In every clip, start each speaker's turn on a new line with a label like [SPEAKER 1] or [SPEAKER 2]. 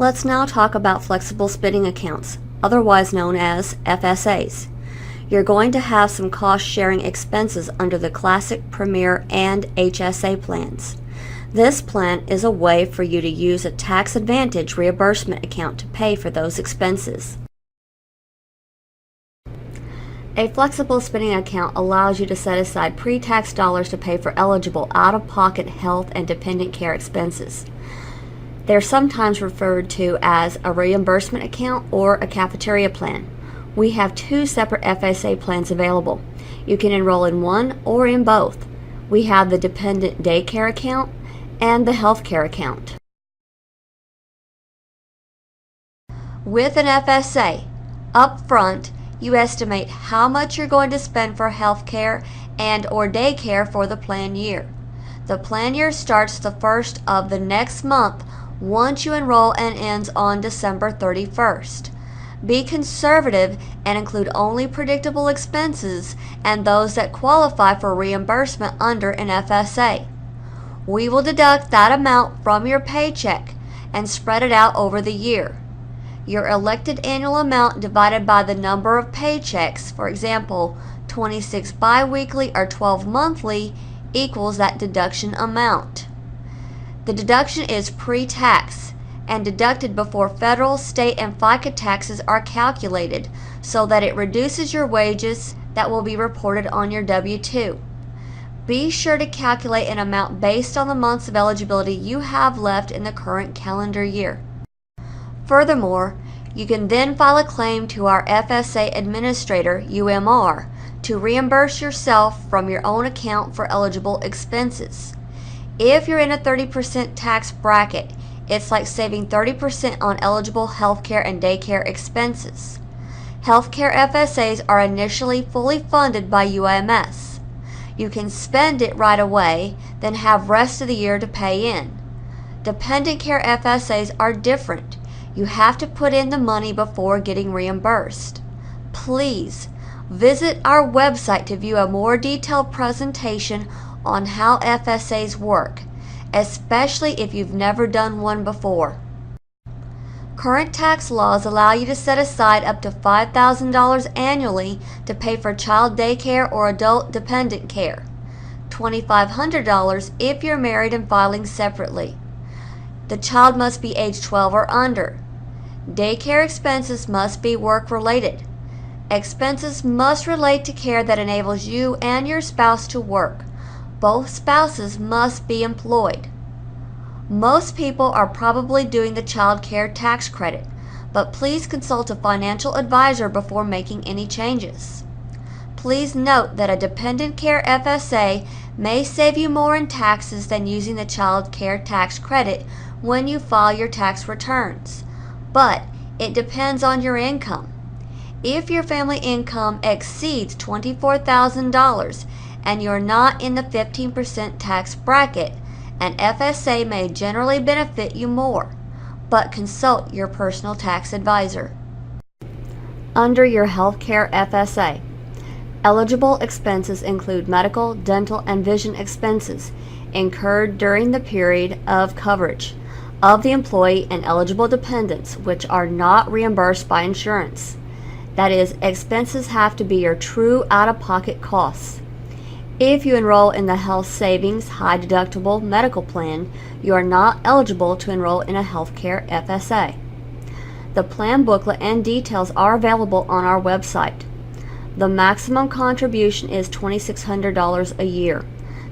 [SPEAKER 1] Let's now talk about flexible spending accounts, otherwise known as FSAs. You're going to have some cost-sharing expenses under the Classic, Premier, and HSA plans. This plan is a way for you to use a tax advantage reimbursement account to pay for those expenses. A flexible spending account allows you to set aside pre-tax dollars to pay for eligible out-of-pocket health and dependent care expenses. They're sometimes referred to as a reimbursement account or a cafeteria plan. We have two separate FSA plans available. You can enroll in one or in both. We have the dependent daycare account and the healthcare account. With an FSA, up front, you estimate how much you're going to spend for healthcare and or daycare for the plan year. The plan year starts the first of the next month once you enroll and ends on December 31st. Be conservative and include only predictable expenses and those that qualify for reimbursement under an FSA. We will deduct that amount from your paycheck and spread it out over the year. Your elected annual amount divided by the number of paychecks, for example, 26 biweekly or 12 monthly, equals that deduction amount. The deduction is pre-tax and deducted before federal, state, and FICA taxes are calculated so that it reduces your wages that will be reported on your W-2. Be sure to calculate an amount based on the months of eligibility you have left in the current calendar year. Furthermore, you can then file a claim to our FSA Administrator, UMR, to reimburse yourself from your own account for eligible expenses. If you're in a 30% tax bracket, it's like saving 30% on eligible healthcare and daycare expenses. Healthcare FSAs are initially fully funded by UMS. You can spend it right away, then have rest of the year to pay in. Dependent care FSAs are different. You have to put in the money before getting reimbursed. Please visit our website to view a more detailed presentation on how FSAs work, especially if you've never done one before. Current tax laws allow you to set aside up to $5,000 annually to pay for child daycare or adult dependent care, $2,500 if you're married and filing separately. The child must be age 12 or under. Daycare expenses must be work-related. Expenses must relate to care that enables you and your spouse to work. Both spouses must be employed. Most people are probably doing the child care tax credit, but please consult a financial advisor before making any changes. Please note that a dependent care FSA may save you more in taxes than using the child care tax credit when you file your tax returns, but it depends on your income. If your family income exceeds $24,000 and you're not in the 15% tax bracket, an FSA may generally benefit you more, but consult your personal tax advisor. Under your healthcare FSA, eligible expenses include medical, dental, and vision expenses incurred during the period of coverage of the employee and eligible dependents, which are not reimbursed by insurance. That is, expenses have to be your true out-of-pocket costs. If you enroll in the Health Savings High Deductible Medical Plan, you are not eligible to enroll in a healthcare FSA. The plan booklet and details are available on our website. The maximum contribution is $2,600 a year.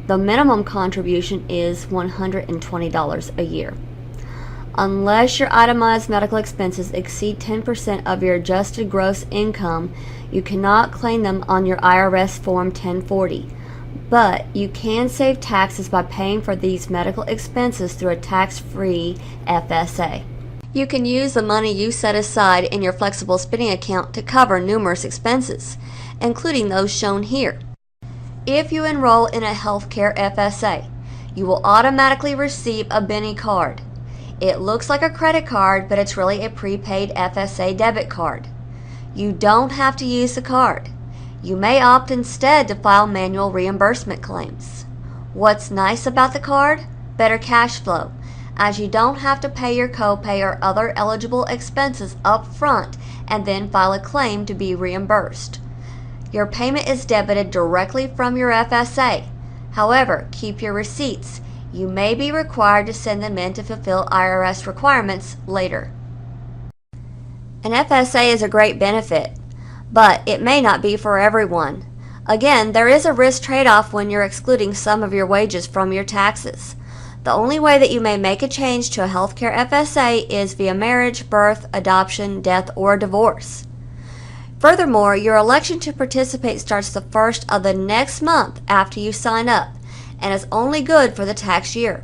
[SPEAKER 1] The minimum contribution is $120 a year. Unless your itemized medical expenses exceed 10% of your adjusted gross income, you cannot claim them on your IRS Form 1040. But you can save taxes by paying for these medical expenses through a tax-free FSA. You can use the money you set aside in your flexible spending account to cover numerous expenses, including those shown here. If you enroll in a healthcare FSA, you will automatically receive a Benny card. It looks like a credit card, but it's really a prepaid FSA debit card. You don't have to use the card. You may opt instead to file manual reimbursement claims. What's nice about the card? Better cash flow. as you don't have to pay your copay or other eligible expenses up front and then file a claim to be reimbursed. Your payment is debited directly from your FSA. However, keep your receipts. You may be required to send them in to fulfill IRS requirements later. An FSA is a great benefit, but it may not be for everyone. Again, there is a risk trade-off when you're excluding some of your wages from your taxes. The only way that you may make a change to a healthcare FSA is via marriage, birth, adoption, death, or divorce. Furthermore, your election to participate starts the first of the next month after you sign up and is only good for the tax year.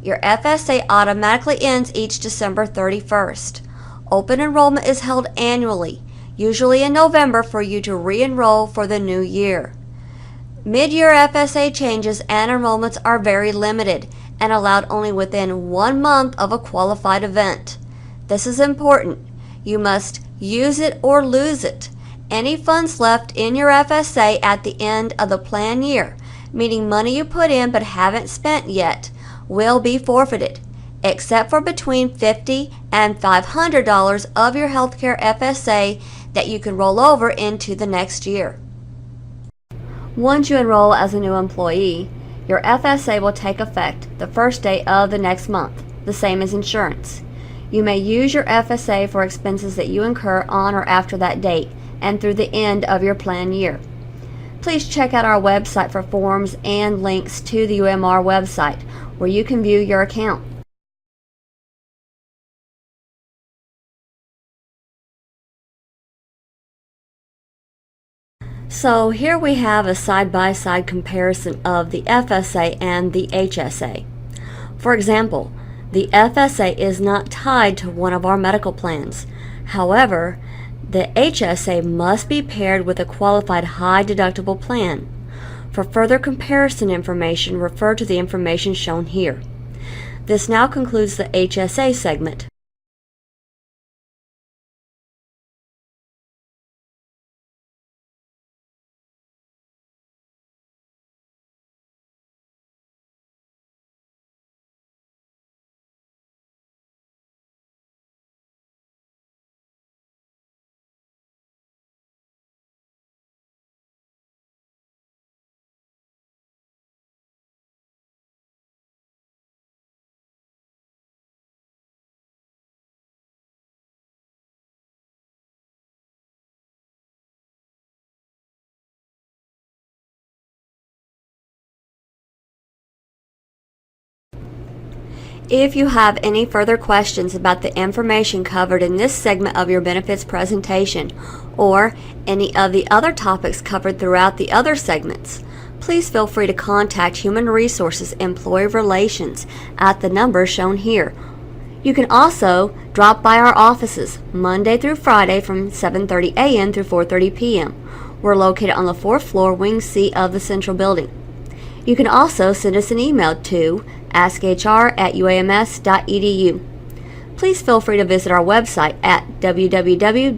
[SPEAKER 1] Your FSA automatically ends each December 31st. Open enrollment is held annually, usually in November, for you to re-enroll for the new year. Mid-year FSA changes and enrollments are very limited and allowed only within 1 month of a qualified event. This is important. You must use it or lose it. Any funds left in your FSA at the end of the plan year, meaning money you put in but haven't spent yet, will be forfeited, except for between $50 and $500 of your healthcare FSA that you can roll over into the next year. Once you enroll as a new employee, your FSA will take effect the first day of the next month, the same as insurance. You may use your FSA for expenses that you incur on or after that date and through the end of your plan year. Please check out our website for forms and links to the UMR website where you can view your account. So here we have a side-by-side comparison of the FSA and the HSA. For example, the FSA is not tied to one of our medical plans. However, the HSA must be paired with a qualified high-deductible plan. For further comparison information, refer to the information shown here. This now concludes the HSA segment. If you have any further questions about the information covered in this segment of your benefits presentation, or any of the other topics covered throughout the other segments, please feel free to contact Human Resources Employee Relations at the number shown here. You can also drop by our offices Monday through Friday from 7:30 a.m. through 4:30 p.m. We're located on the 4th floor, Wing C of the Central Building. You can also send us an email to askhr@uams.edu. Please feel free to visit our website at www.hr.uams.edu.